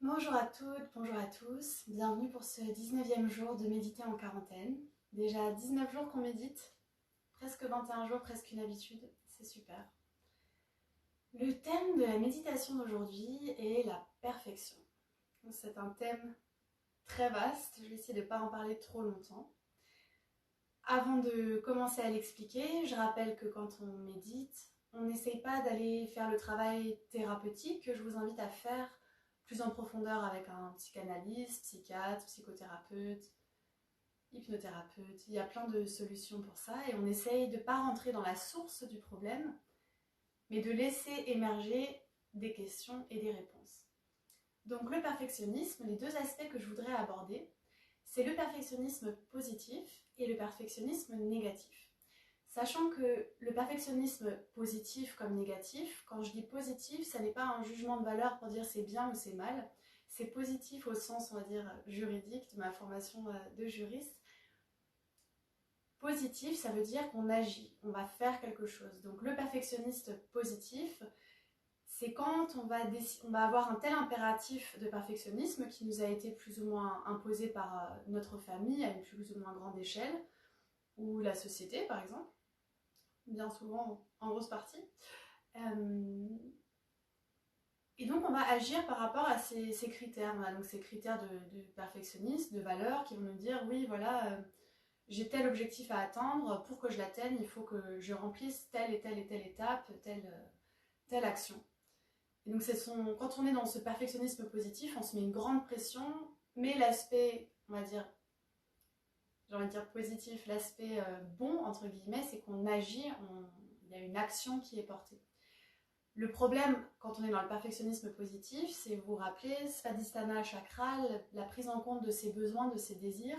Bonjour à toutes, bonjour à tous, bienvenue pour ce 19e jour de méditer en quarantaine. Déjà 19 jours qu'on médite, presque 21 jours, presque une habitude, c'est super. Le thème de la méditation d'aujourd'hui est la perfection. C'est un thème très vaste, je vais essayer de ne pas en parler trop longtemps. Avant de commencer à l'expliquer, je rappelle que quand on médite, on n'essaye pas d'aller faire le travail thérapeutique que je vous invite à faire plus en profondeur avec un psychanalyste, psychiatre, psychothérapeute, hypnothérapeute. Il y a plein de solutions pour ça et on essaye de ne pas rentrer dans la source du problème, mais de laisser émerger des questions et des réponses. Donc le perfectionnisme, les deux aspects que je voudrais aborder, c'est le perfectionnisme positif et le perfectionnisme négatif. Sachant que le perfectionnisme positif comme négatif, quand je dis positif, ça n'est pas un jugement de valeur pour dire c'est bien ou c'est mal, c'est positif au sens, on va dire, juridique de ma formation de juriste. Positif, ça veut dire qu'on agit, on va faire quelque chose. Donc le perfectionniste positif, c'est quand on va avoir un tel impératif de perfectionnisme qui nous a été plus ou moins imposé par notre famille à une plus ou moins grande échelle, ou la société par exemple, bien souvent en grosse partie. Et donc on va agir par rapport à ces critères. On a donc ces critères de perfectionnisme, de valeur, qui vont nous dire oui voilà, j'ai tel objectif à atteindre, pour que je l'atteigne, il faut que je remplisse telle et telle et telle étape, telle action. Et donc quand on est dans ce perfectionnisme positif, on se met une grande pression, mais l'aspect, on va dire, j'ai envie de dire positif, l'aspect bon, entre guillemets, c'est qu'on agit, il y a une action qui est portée. Le problème, quand on est dans le perfectionnisme positif, c'est, vous vous rappelez, Svadhisthana chakra, la prise en compte de ses besoins, de ses désirs.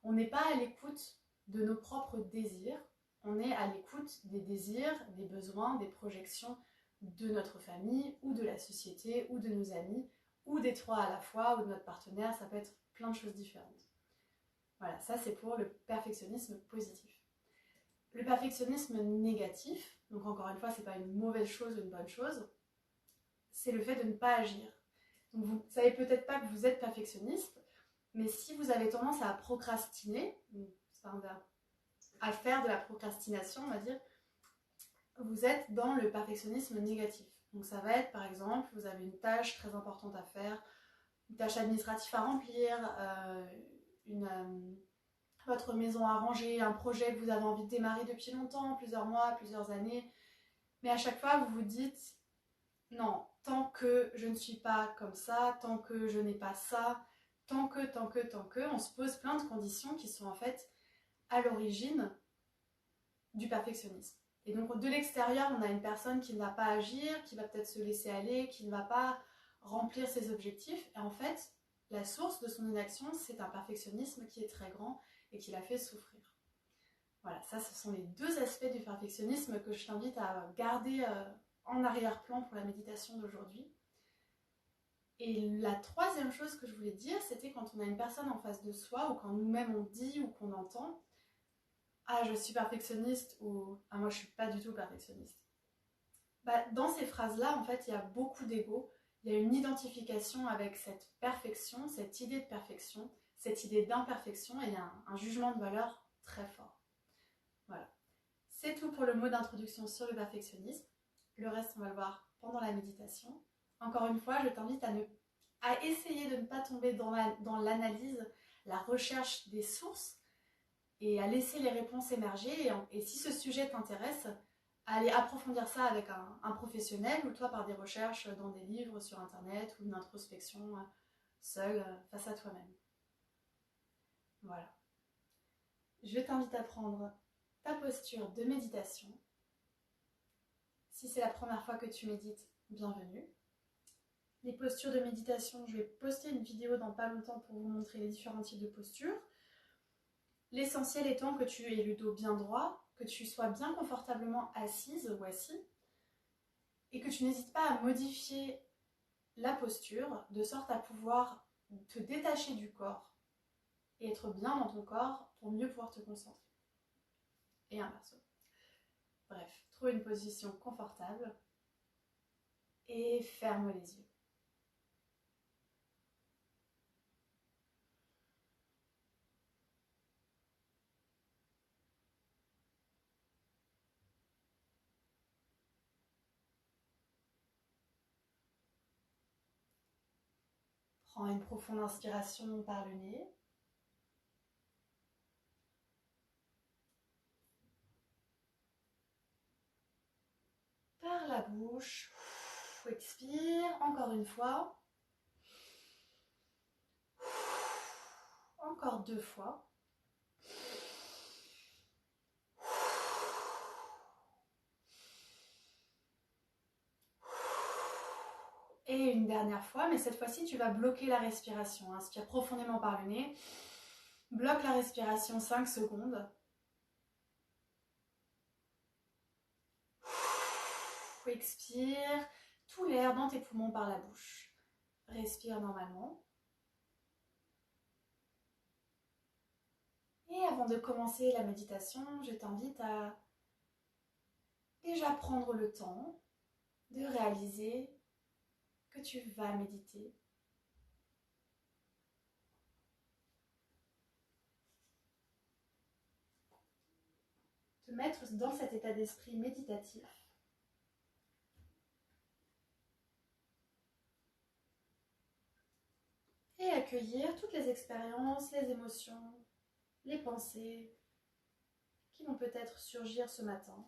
On n'est pas à l'écoute de nos propres désirs, on est à l'écoute des désirs, des besoins, des projections de notre famille, ou de la société, ou de nos amis, ou des trois à la fois, ou de notre partenaire, ça peut être plein de choses différentes. Voilà, ça c'est pour le perfectionnisme positif. Le perfectionnisme négatif, donc encore une fois, c'est pas une mauvaise chose ou une bonne chose, c'est le fait de ne pas agir. Donc vous ne savez peut-être pas que vous êtes perfectionniste, mais si vous avez tendance à procrastiner, c'est pas un verbe, à faire de la procrastination, on va dire, vous êtes dans le perfectionnisme négatif. Donc ça va être par exemple, vous avez une tâche très importante à faire, une tâche administrative à remplir, votre maison à ranger, un projet que vous avez envie de démarrer depuis longtemps, plusieurs mois, plusieurs années, mais à chaque fois vous vous dites non, tant que je ne suis pas comme ça, tant que je n'ai pas ça, tant que, on se pose plein de conditions qui sont en fait à l'origine du perfectionnisme. Et donc de l'extérieur, on a une personne qui ne va pas agir, qui va peut-être se laisser aller, qui ne va pas remplir ses objectifs. Et en fait, la source de son inaction, c'est un perfectionnisme qui est très grand et qui la fait souffrir. Voilà, ça ce sont les deux aspects du perfectionnisme que je t'invite à garder en arrière-plan pour la méditation d'aujourd'hui. Et la troisième chose que je voulais dire, c'était quand on a une personne en face de soi, ou quand nous-mêmes on dit ou qu'on entend « Ah, je suis perfectionniste » ou « Ah, moi je suis pas du tout perfectionniste ». Dans ces phrases-là, en fait, il y a beaucoup d'ego, il y a une identification avec cette perfection, cette idée de perfection, cette idée d'imperfection, et il y a un jugement de valeur très fort. Voilà. C'est tout pour le mot d'introduction sur le perfectionnisme. Le reste, on va le voir pendant la méditation. Encore une fois, je t'invite à essayer de ne pas tomber dans l'analyse, la recherche des sources et à laisser les réponses émerger. Et si ce sujet t'intéresse, à aller approfondir ça avec un professionnel ou toi par des recherches dans des livres sur internet ou une introspection seule face à toi-même. Voilà. Je t'invite à prendre ta posture de méditation. Si c'est la première fois que tu médites, bienvenue. Les postures de méditation, je vais poster une vidéo dans pas longtemps pour vous montrer les différents types de postures. L'essentiel étant que tu aies le dos bien droit, que tu sois bien confortablement assise ou assis et que tu n'hésites pas à modifier la posture de sorte à pouvoir te détacher du corps et être bien dans ton corps pour mieux pouvoir te concentrer. Et inversement. Bref, trouve une position confortable et ferme les yeux. Prends une profonde inspiration par le nez. Par la bouche. Expire encore une fois. Encore 2 fois. Et une dernière fois, mais cette fois-ci, tu vas bloquer la respiration. Inspire profondément par le nez. Bloque la respiration 5 secondes. Expire tout l'air dans tes poumons par la bouche. Respire normalement. Et avant de commencer la méditation, je t'invite à déjà prendre le temps de réaliser que tu vas méditer. Te mettre dans cet état d'esprit méditatif. Et accueillir toutes les expériences, les émotions, les pensées qui vont peut-être surgir ce matin.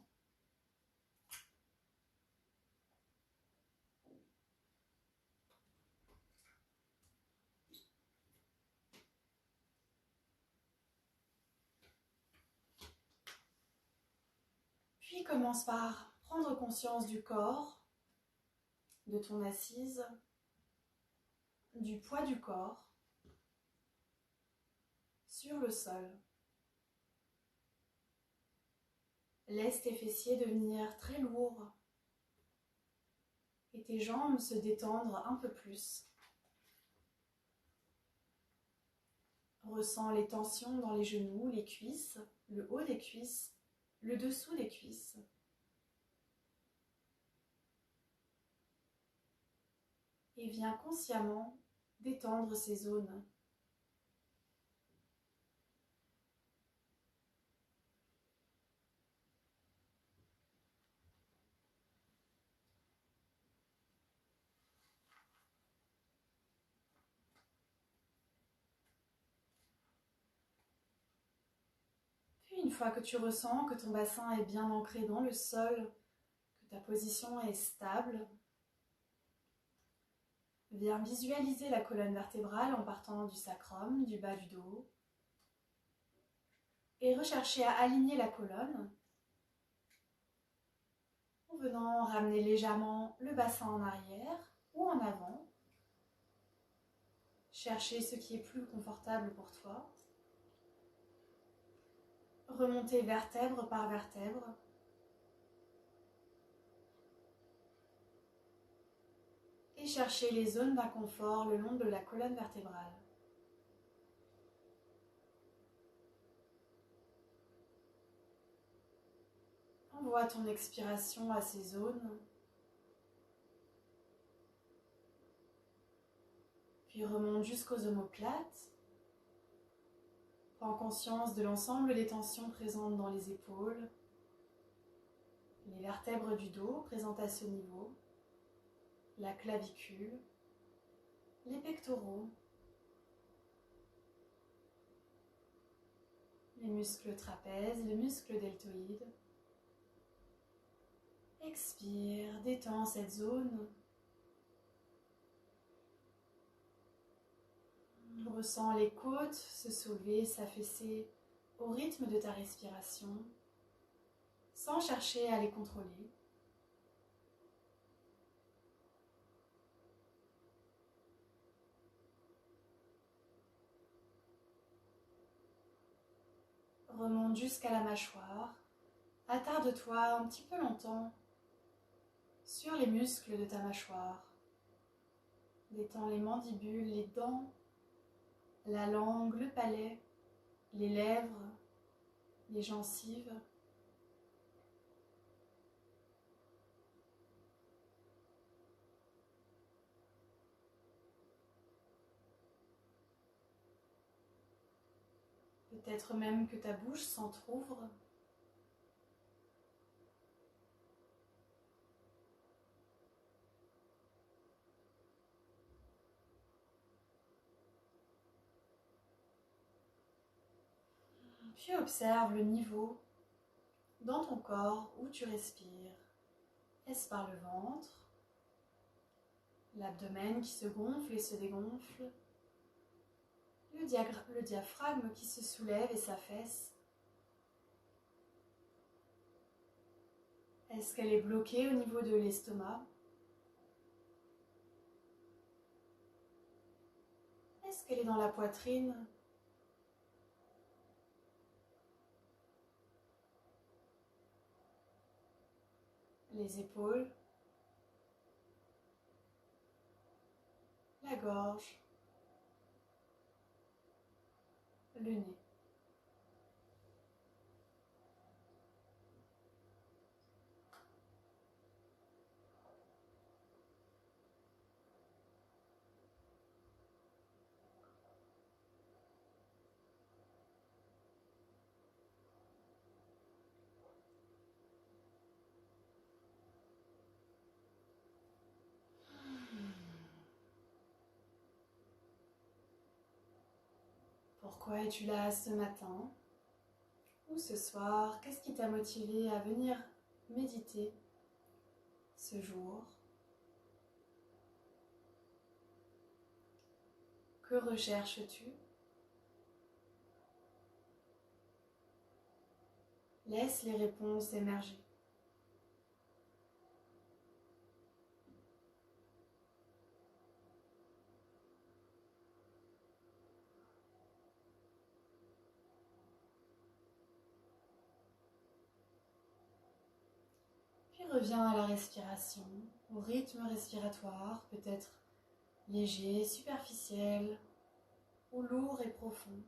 Puis commence par prendre conscience du corps, de ton assise, du poids du corps sur le sol. Laisse tes fessiers devenir très lourds et tes jambes se détendre un peu plus. Ressens les tensions dans les genoux, les cuisses, le haut des cuisses, le dessous des cuisses. Et viens consciemment détendre ces zones. Puis une fois que tu ressens que ton bassin est bien ancré dans le sol, que ta position est stable, viens visualiser la colonne vertébrale en partant du sacrum, du bas du dos, et rechercher à aligner la colonne en venant ramener légèrement le bassin en arrière ou en avant. Chercher ce qui est plus confortable pour toi. Remonter vertèbre par vertèbre. Et chercher les zones d'inconfort le long de la colonne vertébrale. Envoie ton expiration à ces zones. Puis remonte jusqu'aux omoplates. Prends conscience de l'ensemble des tensions présentes dans les épaules, les vertèbres du dos présentes à ce niveau, la clavicule, les pectoraux, les muscles trapèzes, les muscles deltoïdes. Expire, détends cette zone. Ressens les côtes se soulever, s'affaisser au rythme de ta respiration, sans chercher à les contrôler. Remonte jusqu'à la mâchoire. Attarde-toi un petit peu longtemps sur les muscles de ta mâchoire. Détends les mandibules, les dents, la langue, le palais, les lèvres, les gencives. Peut-être même que ta bouche s'entrouvre. Puis observe le niveau dans ton corps où tu respires. Est-ce par le ventre, l'abdomen qui se gonfle et se dégonfle, le diaphragme qui se soulève et s'affaisse? Est-ce qu'elle est bloquée au niveau de l'estomac? Est-ce qu'elle est dans la poitrine? Les épaules, la gorge, le nez. Pourquoi es-tu là ce matin ou ce soir? Qu'est-ce qui t'a motivé à venir méditer ce jour? Que recherches-tu? Laisse les réponses émerger. Puis reviens à la respiration, au rythme respiratoire, peut-être léger, superficiel ou lourd et profond.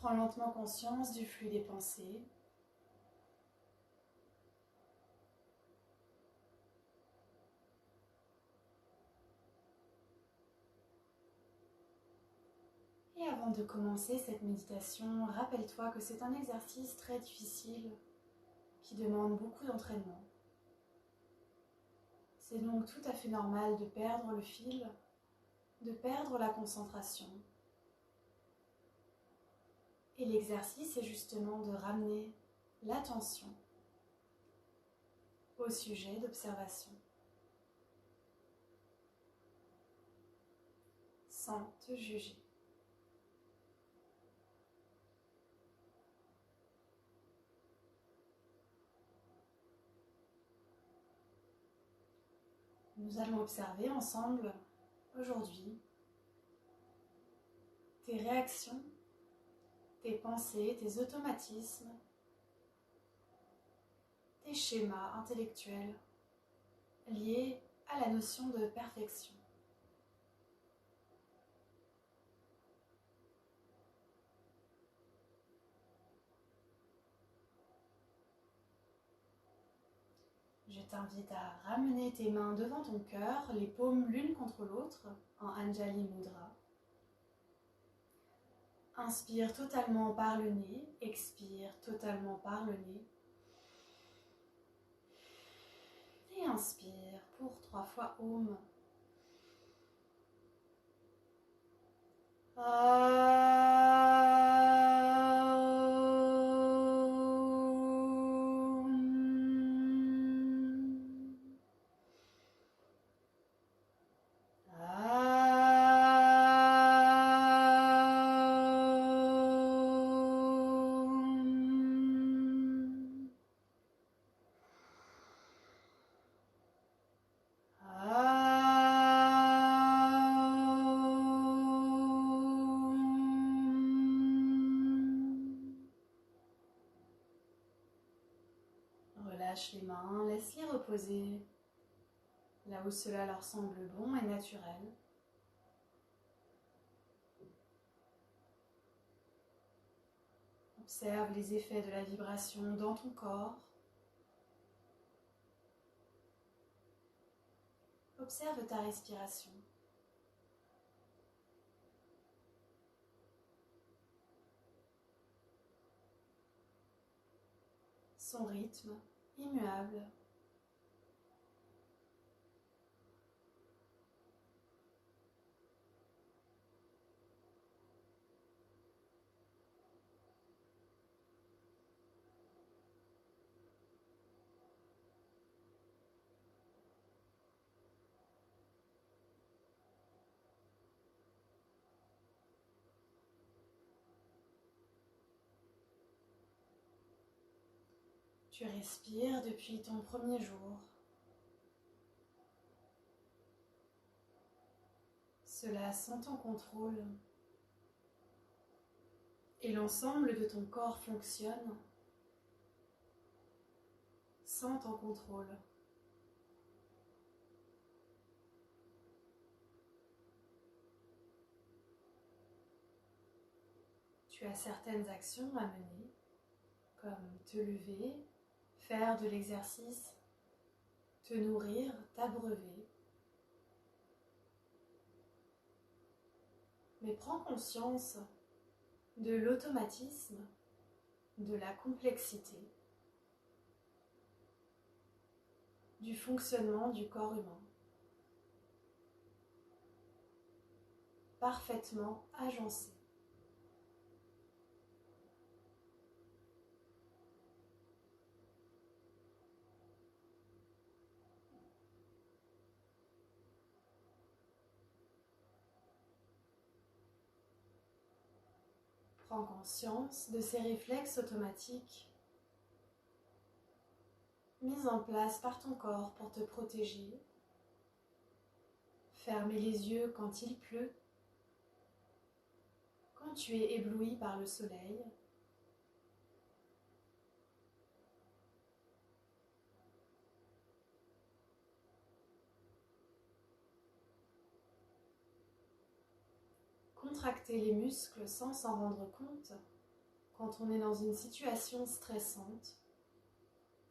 Prends lentement conscience du flux des pensées. Et avant de commencer cette méditation, rappelle-toi que c'est un exercice très difficile qui demande beaucoup d'entraînement. C'est donc tout à fait normal de perdre le fil, de perdre la concentration. Et l'exercice est justement de ramener l'attention au sujet d'observation, sans te juger. Nous allons observer ensemble, aujourd'hui, tes réactions, tes pensées, tes automatismes, tes schémas intellectuels liés à la notion de perfection. Je t'invite à ramener tes mains devant ton cœur, les paumes l'une contre l'autre, en Anjali Mudra. Inspire totalement par le nez, expire totalement par le nez. Et inspire pour 3 fois Om. Relâche les mains, laisse-les reposer là où cela leur semble bon et naturel. Observe les effets de la vibration dans ton corps. Observe ta respiration. Son rythme immuable. Tu respires depuis ton premier jour. Cela sans ton contrôle. Et l'ensemble de ton corps fonctionne sans ton contrôle. Tu as certaines actions à mener, comme te lever, faire de l'exercice, te nourrir, t'abreuver. Mais prends conscience de l'automatisme, de la complexité, du fonctionnement du corps humain, parfaitement agencé. Prends conscience de ces réflexes automatiques mis en place par ton corps pour te protéger. Fermer les yeux quand il pleut, quand tu es ébloui par le soleil. Contracter les muscles sans s'en rendre compte quand on est dans une situation stressante,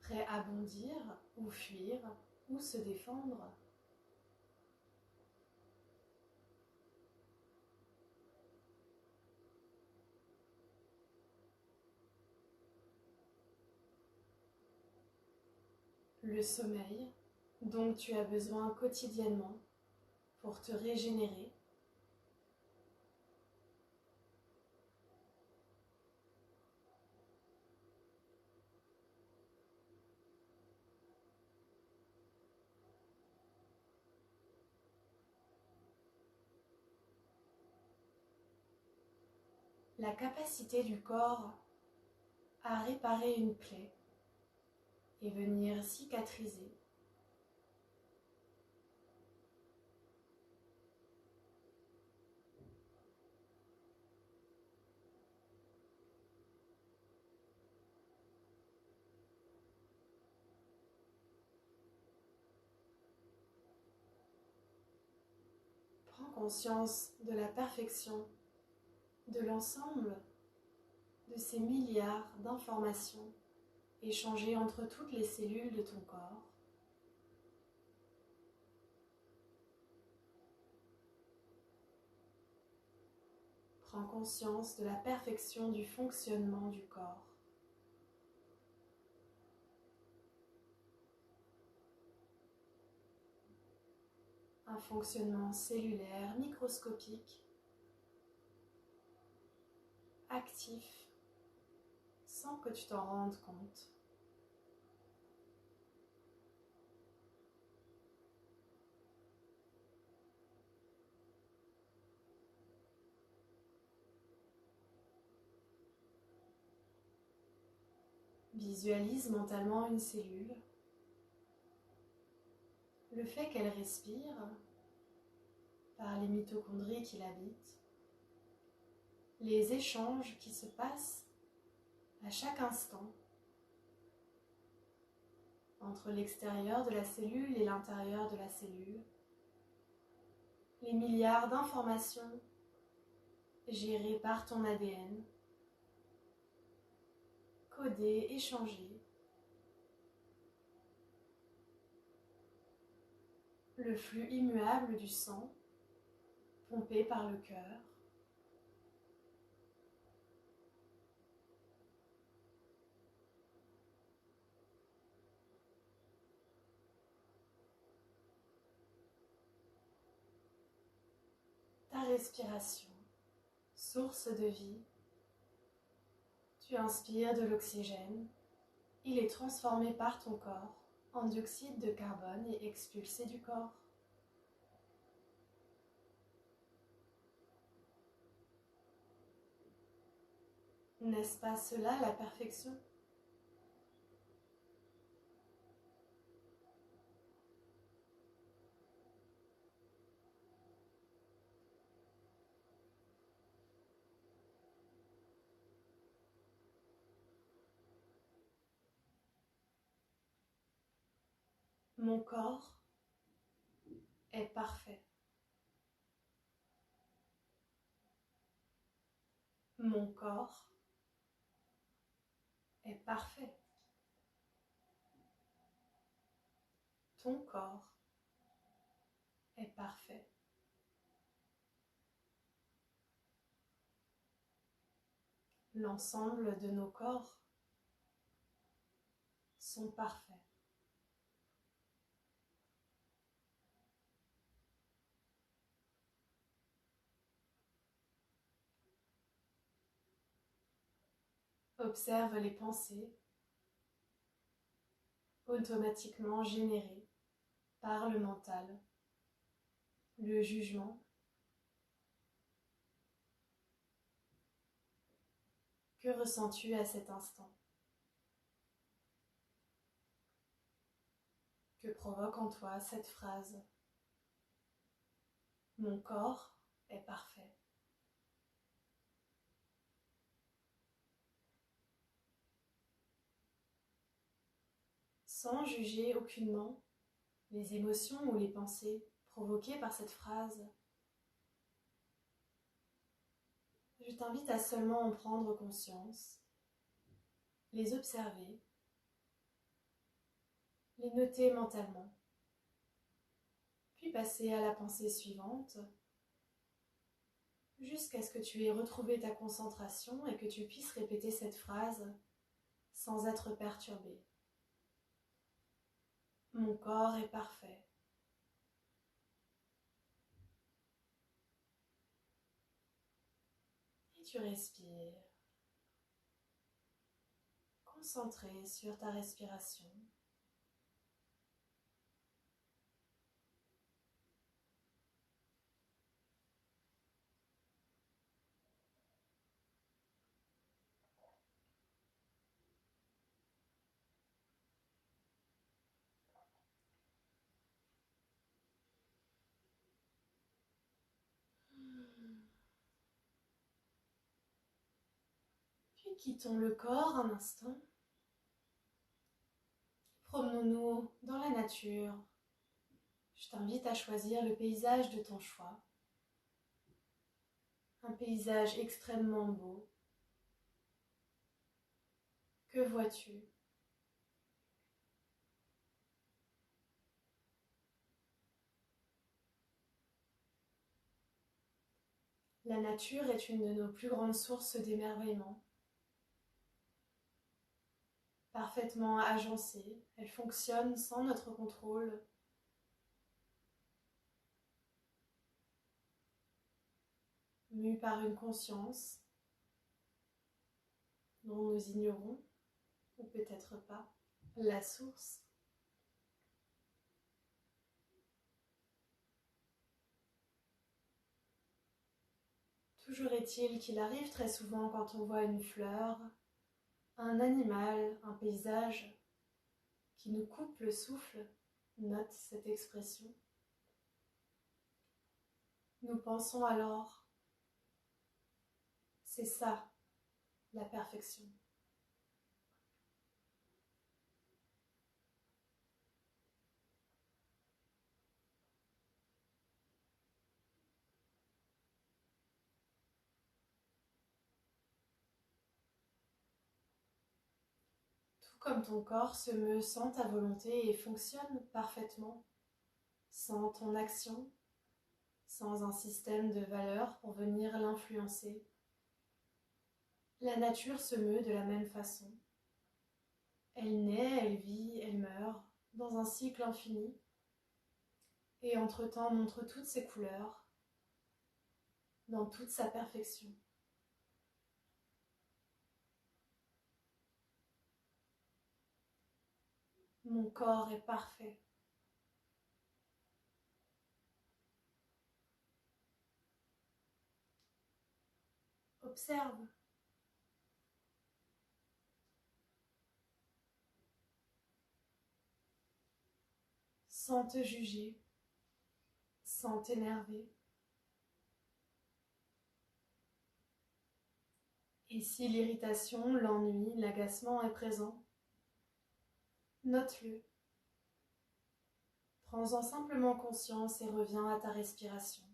prêt à bondir ou fuir ou se défendre. Le sommeil dont tu as besoin quotidiennement pour te régénérer. La capacité du corps à réparer une plaie et venir cicatriser. Prends conscience de la perfection de l'ensemble de ces milliards d'informations échangées entre toutes les cellules de ton corps. Prends conscience de la perfection du fonctionnement du corps. Un fonctionnement cellulaire microscopique, actif, sans que tu t'en rendes compte. Visualise mentalement une cellule, le fait qu'elle respire par les mitochondries qui l'habitent, les échanges qui se passent à chaque instant entre l'extérieur de la cellule et l'intérieur de la cellule, les milliards d'informations gérées par ton ADN, codées, échangées, le flux immuable du sang pompé par le cœur, ta respiration, source de vie. Tu inspires de l'oxygène, il est transformé par ton corps en dioxyde de carbone et expulsé du corps. N'est-ce pas cela la perfection ? Mon corps est parfait. Mon corps est parfait. Ton corps est parfait. L'ensemble de nos corps sont parfaits. Observe les pensées automatiquement générées par le mental, le jugement. Que ressens-tu à cet instant? Que provoque en toi cette phrase? Mon corps est parfait. Sans juger aucunement les émotions ou les pensées provoquées par cette phrase, Je t'invite à seulement en prendre conscience, les observer, les noter mentalement, puis passer à la pensée suivante, jusqu'à ce que tu aies retrouvé ta concentration et que tu puisses répéter cette phrase sans être perturbé. Mon corps est parfait. Et tu respires, concentré sur ta respiration. Puis quittons le corps un instant. Promenons-nous dans la nature. Je t'invite à choisir le paysage de ton choix. Un paysage extrêmement beau. Que vois-tu? La nature est une de nos plus grandes sources d'émerveillement. Parfaitement agencée, elle fonctionne sans notre contrôle. Mue par une conscience dont nous ignorons, ou peut-être pas, la source. Toujours est-il qu'il arrive très souvent quand on voit une fleur, un animal, un paysage qui nous coupe le souffle, note cette expression. Nous pensons alors, c'est ça, la perfection. Tout comme ton corps se meut sans ta volonté et fonctionne parfaitement, sans ton action, sans un système de valeurs pour venir l'influencer. La nature se meut de la même façon. Elle naît, elle vit, elle meurt, dans un cycle infini, et entre-temps montre toutes ses couleurs, dans toute sa perfection. Mon corps est parfait. Observe. Sans te juger, sans t'énerver. Et si l'irritation, l'ennui, l'agacement est présent, note-le. Prends-en simplement conscience et reviens à ta respiration.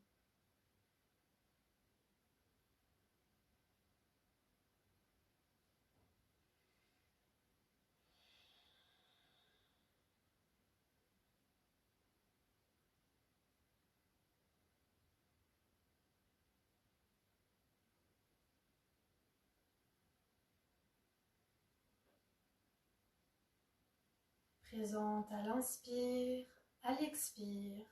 Présente à l'inspire, à l'expire.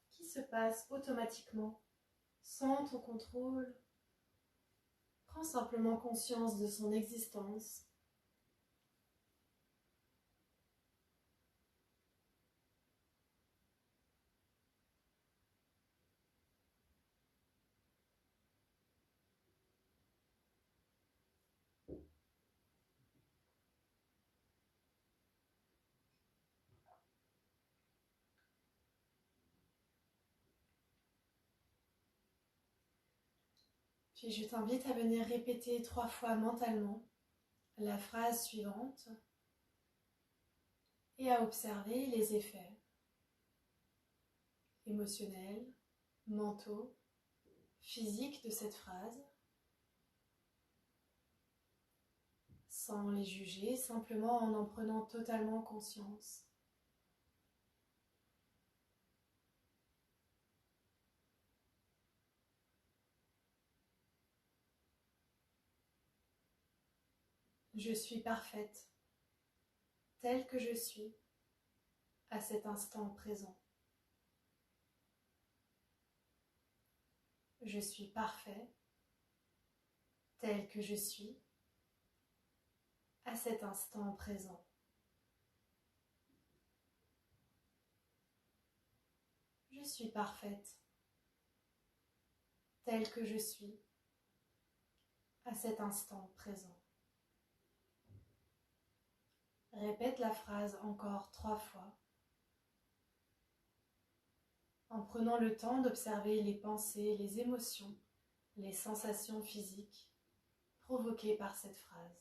Qui se passe automatiquement, sans ton contrôle. Prends simplement conscience de son existence. Puis je t'invite à venir répéter 3 fois mentalement la phrase suivante et à observer les effets. émotionnels, mentaux, physiques de cette phrase, sans les juger, simplement en prenant totalement conscience. Je suis parfaite, telle que je suis, à cet instant présent. Je suis parfait, tel que je suis, à cet instant présent. Je suis parfaite, telle que je suis, à cet instant présent. Répète la phrase encore 3 fois, en prenant le temps d'observer les pensées, les émotions, les sensations physiques provoquées par cette phrase.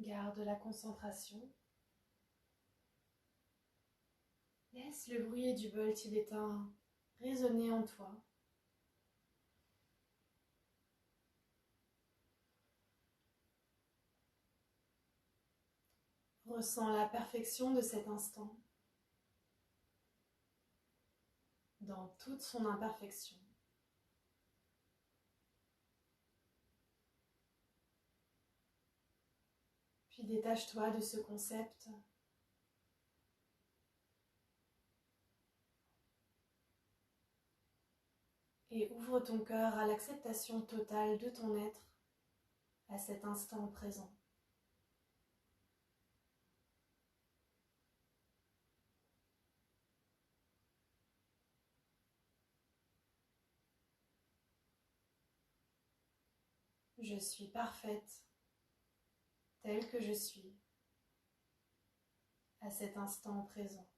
Garde la concentration. Laisse le bruit du bol tibétain résonner en toi. Ressens la perfection de cet instant dans toute son imperfection. Puis détache-toi de ce concept et ouvre ton cœur à l'acceptation totale de ton être à cet instant présent. Je suis parfaite, telle que je suis, à cet instant présent.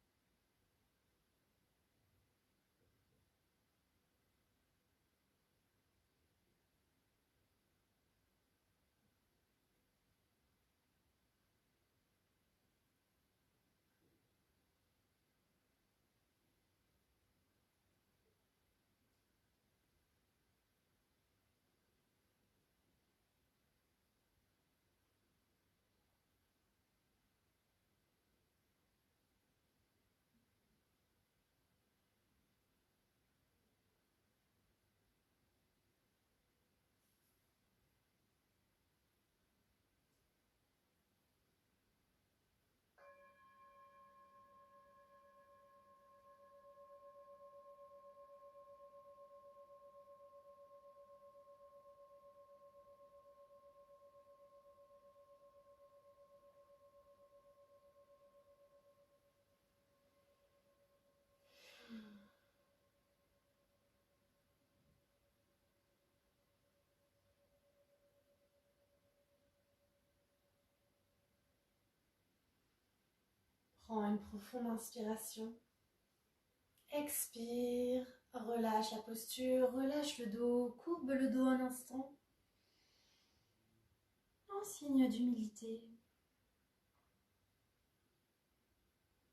Prends une profonde inspiration. Expire, relâche la posture, relâche le dos, courbe le dos un instant. En signe d'humilité,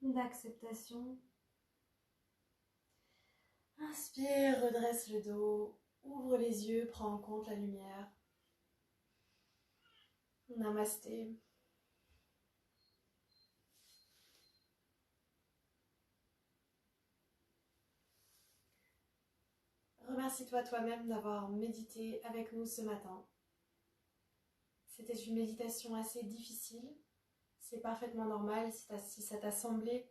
d'acceptation. Inspire, redresse le dos, ouvre les yeux, prends en compte la lumière. Namasté. Remercie-toi toi-même d'avoir médité avec nous ce matin. C'était une méditation assez difficile. C'est parfaitement normal si ça t'a semblé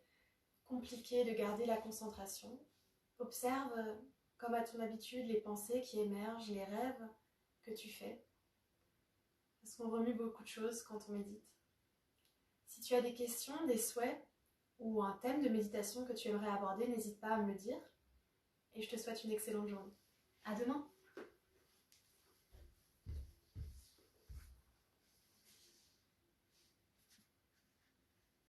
compliqué de garder la concentration. Observe, comme à ton habitude, les pensées qui émergent, les rêves que tu fais. Parce qu'on remue beaucoup de choses quand on médite. Si tu as des questions, des souhaits ou un thème de méditation que tu aimerais aborder, n'hésite pas à me le dire. Et je te souhaite une excellente journée. À demain!